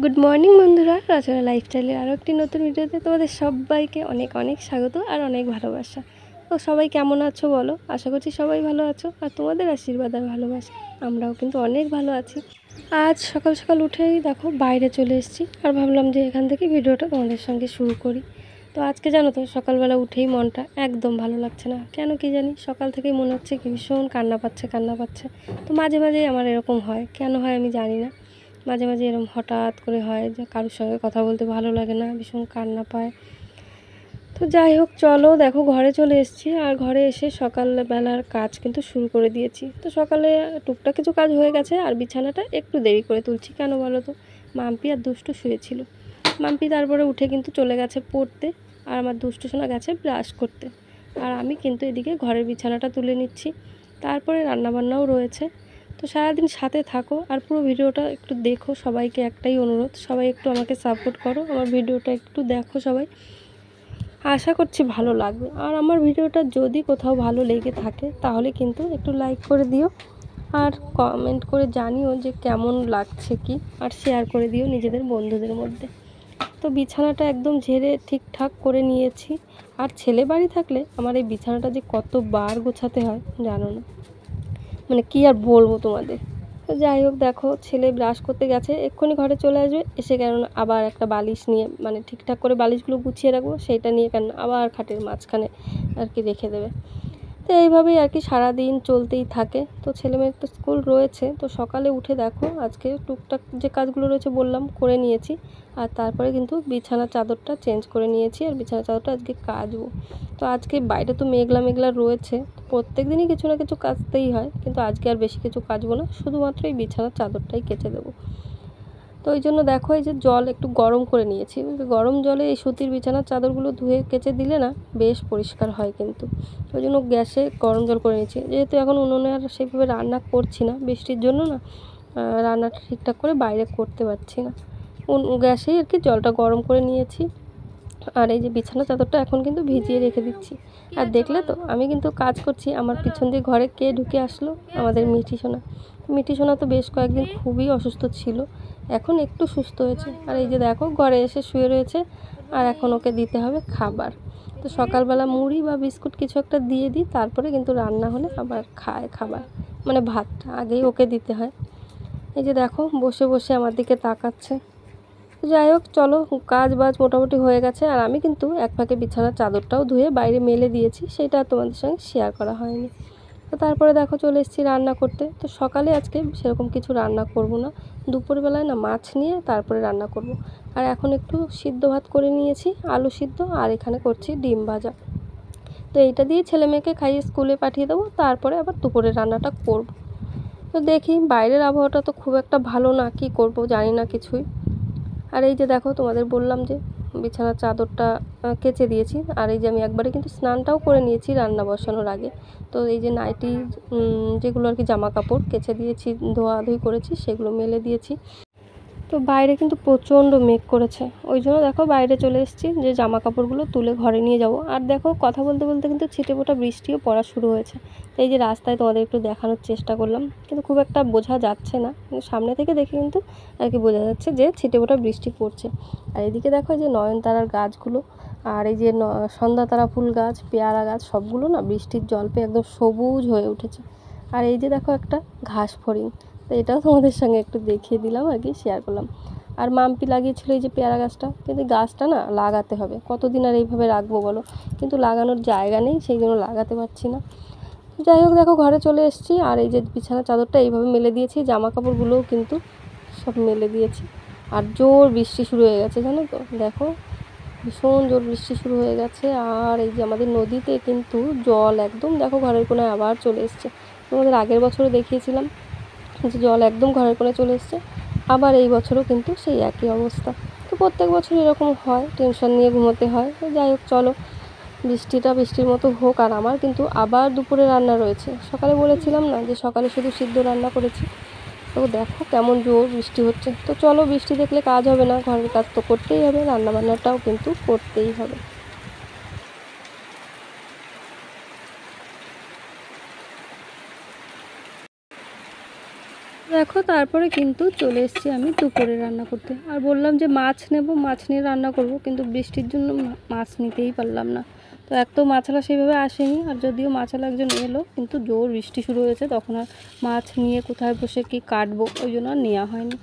Good morning বন্ধুরা, রচনা লাইফস্টাইলের আরও একটি নতুন ভিডিওতে তোমাদের সবাইকে অনেক অনেক স্বাগত আর অনেক ভালোবাসা। তো সবাই কেমন আছো বলো? আশা করছি সবাই ভালো আছো, আর তোমাদের আশীর্বাদ আর ভালোবাসা আমরাও কিন্তু অনেক ভালো আছি। আজ সকাল সকাল উঠেই দেখো বাইরে চলে এসেছি, আর ভাবলাম যে এখান থেকে ভিডিওটা তোমাদের সঙ্গে শুরু করি। তো আজকে জানো তো, সকালবেলা উঠেই মনটা একদম ভালো লাগছে না, কেন কি জানি। সকাল থেকেই মনে হচ্ছে কি ভীষণ কান্না পাচ্ছে। তো মাঝে মাঝেই আমার এরকম হয়, কেন হয় আমি জানি না। মাঝে মাঝে এরকম হঠাৎ করে হয় যে কারোর সঙ্গে কথা বলতে ভালো লাগে না, ভীষণ কান্না পায়। তো যাই হোক, চলো দেখো ঘরে চলে এসেছি, আর ঘরে এসে সকালবেলার কাজ কিন্তু শুরু করে দিয়েছি। তো সকালে টুকটাক কিছু কাজ হয়ে গেছে, আর বিছানাটা একটু দেরি করে তুলছি। কেন বলো তো, মাম্পি আর দুষ্টু শুয়েছিল। মাম্পি তারপরে উঠে কিন্তু চলে গেছে পড়তে, আর আমার দুষ্টু সোনা গেছে ব্রাশ করতে। আর আমি কিন্তু এদিকে ঘরের বিছানাটা তুলে নিচ্ছি, তারপরে রান্নাবান্নাও রয়েছে। তো সারাদিন সাথে থাকো আর পুরো ভিডিওটা একটু দেখো। সবাইকে একটাই অনুরোধ, সবাই একটু আমাকে সাপোর্ট করো, আমার ভিডিওটা একটু দেখো সবাই। আশা করছি ভালো লাগবে। আর আমার ভিডিওটা যদি কোথাও ভালো লেগে থাকে তাহলে কিন্তু একটু লাইক করে দিও, আর কমেন্ট করে জানিও যে কেমন লাগছে কি, আর শেয়ার করে দিও নিজেদের বন্ধুদের মধ্যে। তো বিছানাটা একদম ঝেড়ে ঠিকঠাক করে নিয়েছি। আর ছেলে বাড়ি থাকলে আমার এই বিছানাটা যে কতবার গোছাতে হয় জানো না, মানে কি আর বলবো তোমাদের। তো যাই হোক, দেখো ছেলে ব্রাশ করতে গেছে, এক্ষুনি ঘরে চলে আসবে। এসে কেন আবার একটা বালিশ নিয়ে, মানে ঠিকঠাক করে বালিশগুলো গুছিয়ে রাখবো, সেইটা নিয়ে কেন আবার খাটের মাঝখানে আর কি রেখে দেবে। তো এইভাবেই আর কি সারাদিন চলতেই থাকে। তো ছেলেমেয়ের তো স্কুল রয়েছে, তো সকালে উঠে দেখো আজকে টুকটাক যে কাজগুলো রয়েছে বললাম করে নিয়েছি। আর তারপরে কিন্তু বিছানার চাদরটা চেঞ্জ করে নিয়েছি, আর বিছানার চাদরটা আজকে কাচবো। তো আজকে বাইরে তো মেঘলা মেঘলা রয়েছে, প্রত্যেক দিনই কিছু না কিছু কাচতেই হয়, কিন্তু আজকে আর বেশি কিছু কাচবো না, শুধুমাত্র এই বিছানার চাদরটাই কেচে দেবো। তো ওই জন্য দেখো এই যে জল একটু গরম করে নিয়েছি, গরম জলে এই সুতির বিছানার চাদরগুলো ধুয়ে কেচে দিলে না বেশ পরিষ্কার হয় কিন্তু। ওই জন্য গ্যাসে গরম জল করে নিয়েছি, যেহেতু এখন উনুনে আর সেইভাবে রান্না করছি না বৃষ্টির জন্য না, রান্নাটা ঠিকঠাক করে বাইরে করতে পারছি না। গ্যাসেই আর কি জলটা গরম করে নিয়েছি। আর এই যে বিছানা চাদরটা এখন কিন্তু ভিজিয়ে রেখে দিচ্ছি। আর দেখলে তো আমি কিন্তু কাজ করছি, আমার পিছন দিয়ে ঘরে কে ঢুকে আসলো, আমাদের মিঠি সোনা তো বেশ কয়েকদিন খুবই অসুস্থ ছিল, এখন একটু সুস্থ হয়েছে। আর এই যে দেখো ঘরে এসে শুয়ে রয়েছে, আর এখন ওকে দিতে হবে খাবার। তো সকালবেলা মুড়ি বা বিস্কুট কিছু একটা দিয়ে দিই, তারপরে কিন্তু রান্না হলে আবার খায় খাবার, মানে ভাতটা আগেই ওকে দিতে হয়। এই যে দেখো বসে বসে আমার দিকে তাকাচ্ছে। যাই হোক, চলো কাজ বাজ মোটামুটি হয়ে গেছে, আর আমি কিন্তু এক ফাঁকে বিছানার চাদরটাও ধুয়ে বাইরে মেলে দিয়েছি, সেটা তোমাদের সঙ্গে শেয়ার করা হয়নি। তো তারপরে দেখো চলে এসেছি রান্না করতে। তো সকালে আজকে সেরকম কিছু রান্না করব না, দুপুরবেলায় না মাছ নিয়ে তারপরে রান্না করব। আর এখন একটু সিদ্ধ ভাত করে নিয়েছি, আলু সিদ্ধ, আর এখানে করছি ডিম ভাজা। তো এইটা দিয়ে ছেলে মেয়েকে খাইয়ে স্কুলে পাঠিয়ে দেবো, তারপরে আবার দুপুরের রান্নাটা করব। তো দেখি, বাইরের আবহাওয়াটা তো খুব একটা ভালো না, কি করব জানি না কিছুই। আর এই যে দেখো তোমাদের বললাম যে বিছানার চাদরটা কেচে দিয়েছি, আর এই যে আমি একবারে কিন্তু স্নানটাও করে নিয়েছি রান্না বসানোর আগে। তো এই যে নাইটি যেগুলো আর কি জামা কাপড় কেচে দিয়েছি, ধোয়াধুয়ি করেছি, সেগুলো মেলে দিয়েছি। তো বাইরে কিন্তু প্রচণ্ড মেঘ করেছে, ওই জন্য দেখো বাইরে চলে এসেছি যে জামা কাপড়গুলো তুলে ঘরে নিয়ে যাব। আর দেখো কথা বলতে বলতে কিন্তু ছিটেফোঁটা বৃষ্টিও পড়া শুরু হয়েছে। তো এই যে রাস্তায় তোমাদের একটু দেখানোর চেষ্টা করলাম, কিন্তু খুব একটা বোঝা যাচ্ছে না, কিন্তু সামনে থেকে দেখে কিন্তু আর কি বোঝা যাচ্ছে যে ছিটেফোঁটা বৃষ্টি পড়ছে। আর এদিকে দেখো এই যে নয়নতারার গাছগুলো, আর এই যে সন্ধ্যাতারা ফুল গাছ, পেয়ারা গাছ, সবগুলো না বৃষ্টির জল পেয়ে একদম সবুজ হয়ে উঠেছে। আর এই যে দেখো একটা ঘাস ফড়িং, তো এটাও তোমাদের সঙ্গে একটু দেখিয়ে দিলাম আর কি, শেয়ার করলাম। আর মাম্পি লাগিয়েছিল এই যে পেয়ারা গাছটা, কিন্তু গাছটা না লাগাতে হবে, কতদিন আর এইভাবে রাখবো বলো, কিন্তু লাগানোর জায়গা নেই, সেই জন্য লাগাতে পারছি না। যাই হোক, দেখো ঘরে চলে এসেছি, আর এই যে বিছানার চাদরটা এইভাবে মেলে দিয়েছি, জামা কাপড়গুলোও কিন্তু সব মেলে দিয়েছি। আর জোর বৃষ্টি শুরু হয়ে গেছে জানো তো, দেখো ভীষণ জোর বৃষ্টি শুরু হয়ে গেছে। আর এই যে আমাদের নদীতে কিন্তু জল একদম দেখো ঘরের কোনায় আবার চলে এসছে। তোমাদের আগের বছরও দেখিয়েছিলাম যে জল একদম ঘরের কোণে চলে এসছে, আবার এই বছরও কিন্তু সেই একই অবস্থা। তো প্রত্যেক বছর এরকম হয়, টেনশন নিয়ে ঘুমোতে হয়। তো যাই হোক চলো, বৃষ্টিটা বৃষ্টির মতো হোক। আর আমার কিন্তু আবার দুপুরে রান্না রয়েছে, সকালে বলেছিলাম না যে সকালে শুধু সিদ্ধ রান্না করেছি। তো দেখো কেমন জোর বৃষ্টি হচ্ছে। তো চলো, বৃষ্টি দেখলে কাজ হবে না, ঘরের কাজ তো করতেই হবে, রান্নাবান্নাটাও কিন্তু করতেই হবে। দেখো তারপরে কিন্তু চলে এসেছি আমি দুপুরে রান্না করতে। আর বললাম যে মাছ নেব, মাছ নিয়ে রান্না করব, কিন্তু বৃষ্টির জন্য মাছ নিতেই পারলাম না। তো এক তো মাছওয়ালা সেইভাবে আসেনি, আর যদিও মাছওয়ালা একজন এলো কিন্তু জোর বৃষ্টি শুরু হয়েছে, তখন আর মাছ নিয়ে কোথায় বসে কি কাটবো ওই জন্য আর নেওয়া হয়নি।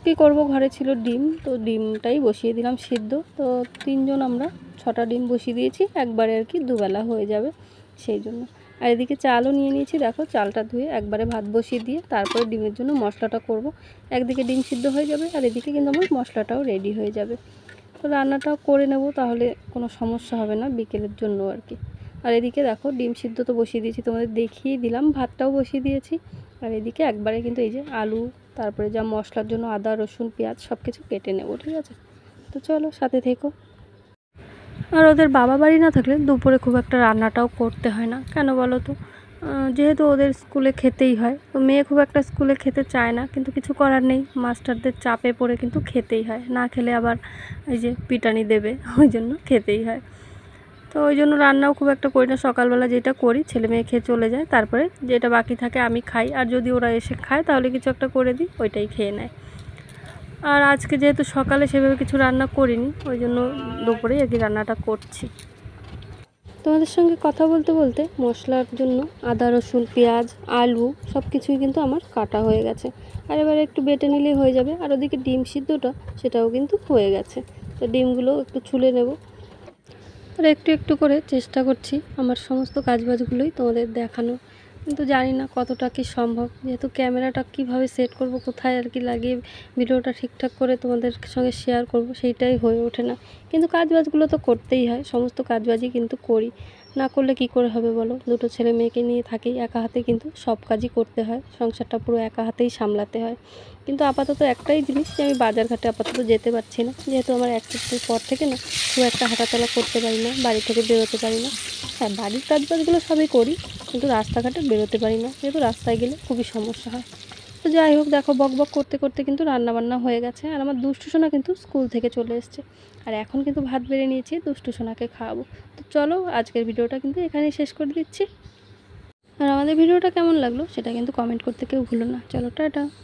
কী করব, ঘরে ছিল ডিম, তো ডিমটাই বসিয়ে দিলাম সিদ্ধ। তো 3 জন আমরা 6টা ডিম বসিয়ে দিয়েছি একবারে, আর কি দুবেলা হয়ে যাবে সেই জন্য। আর এদিকে চালও নিয়ে নিয়েছি, দেখো চালটা ধুয়ে একবারে ভাত বসিয়ে দিয়ে তারপরে ডিমের জন্য মশলাটা করব। একদিকে ডিম সিদ্ধ হয়ে যাবে আর এদিকে কিন্তু আমার মশলাটাও রেডি হয়ে যাবে। তো রান্নাটাও করে নেব, তাহলে কোনো সমস্যা হবে না বিকেলের জন্য আর কি। আর এদিকে দেখো ডিম সিদ্ধ তো বসিয়ে দিয়েছি, তোমাদের দেখিয়ে দিলাম, ভাতটাও বসিয়ে দিয়েছি। আর এদিকে একবারে কিন্তু এই যে আলু, তারপরে যা মশলার জন্য আদা রসুন পেঁয়াজ সব কিছু কেটে নেব, ঠিক আছে? তো চলো সাথে থেকো। আর ওদের বাবা বাড়ি না থাকলে দুপুরে খুব একটা রান্নাটাও করতে হয় না, কেন বলো তো? যেহেতু ওদের স্কুলে খেতেই হয়, তো মেয়ে খুব একটা স্কুলে খেতে চায় না, কিন্তু কিছু করার নেই, মাস্টারদের চাপে পড়ে কিন্তু খেতেই হয়, না খেলে আবার এই যে পিটানি দেবে, ওই জন্য খেতেই হয়। তো ওই জন্য রান্নাও খুব একটা করি না, সকালবেলা যেটা করি ছেলে মেয়ে খেয়ে চলে যায়, তারপরে যেটা বাকি থাকে আমি খাই, আর যদি ওরা এসে খায় তাহলে কিছু একটা করে দিই, ওইটাই খেয়ে নেয়। আর আজকে যেহেতু সকালে সেভাবে কিছু রান্না করিনি, ওই জন্য দুপুরেই আর কি রান্নাটা করছি। তোমাদের সঙ্গে কথা বলতে বলতে মশলার জন্য আদা রসুন পেঁয়াজ আলু সব কিছুই কিন্তু আমার কাটা হয়ে গেছে। আর এবারে একটু বেটে নিলেই হয়ে যাবে। আর ওদিকে ডিম সিদ্ধটা সেটাও কিন্তু হয়ে গেছে। তো ডিমগুলো একটু ছুলে নেব। আর একটু একটু করে চেষ্টা করছি আমার সমস্ত কাজবাজগুলোই তোমাদের দেখানো, কিন্তু জানি না কতটা কি সম্ভব, যেহেতু ক্যামেরাটা কিভাবে সেট করব, কোথায় আর কি লাগিয়ে ভিডিওটা ঠিকঠাক করে তোমাদের সঙ্গে শেয়ার করব, সেইটাই হয়ে ওঠে না। কিন্তু কাজবাজগুলো তো করতেই হয়, সমস্ত কাজবাজই কিন্তু করি, না করলে কি করে হবে বলো? দুটো ছেলে মেয়েকে নিয়ে থাকি, একা হাতে কিন্তু সব কাজই করতে হয়, সংসারটা পুরো একা হাতেই সামলাতে হয়। কিন্তু আপাতত একটাই জিনিস, যে আমি বাজারঘাটে আপাতত যেতে পারছি না, যেহেতু আমার অ্যাক্সিডেন্টের পর থেকে না খুব একটা হাঁটাচলা করতে পারি না, বাড়ি থেকে বেরোতে পারি না। হ্যাঁ, বাড়ির কাজবাজগুলো সবই করি, কিন্তু রাস্তাঘাটে বেরোতে পারি না, যেহেতু রাস্তায় গেলে খুবই সমস্যা হয়। তো যাই হোক, দেখো বকবক করতে করতে কিন্তু রান্নাবান্না হয়ে গেছে, আর আমার দুষ্টু সোনা কিন্তু স্কুল থেকে চলে এসছে। আর এখন কিন্তু ভাত বেড়ে নিয়েছি, দুষ্টু সোনাকে খাওয়াবো। তো চলো আজকের ভিডিওটা কিন্তু এখানেই শেষ করে দিচ্ছি। আর আমাদের ভিডিওটা কেমন লাগলো সেটা কিন্তু কমেন্ট করতে কেউ ভুলো না। চলো টাটা।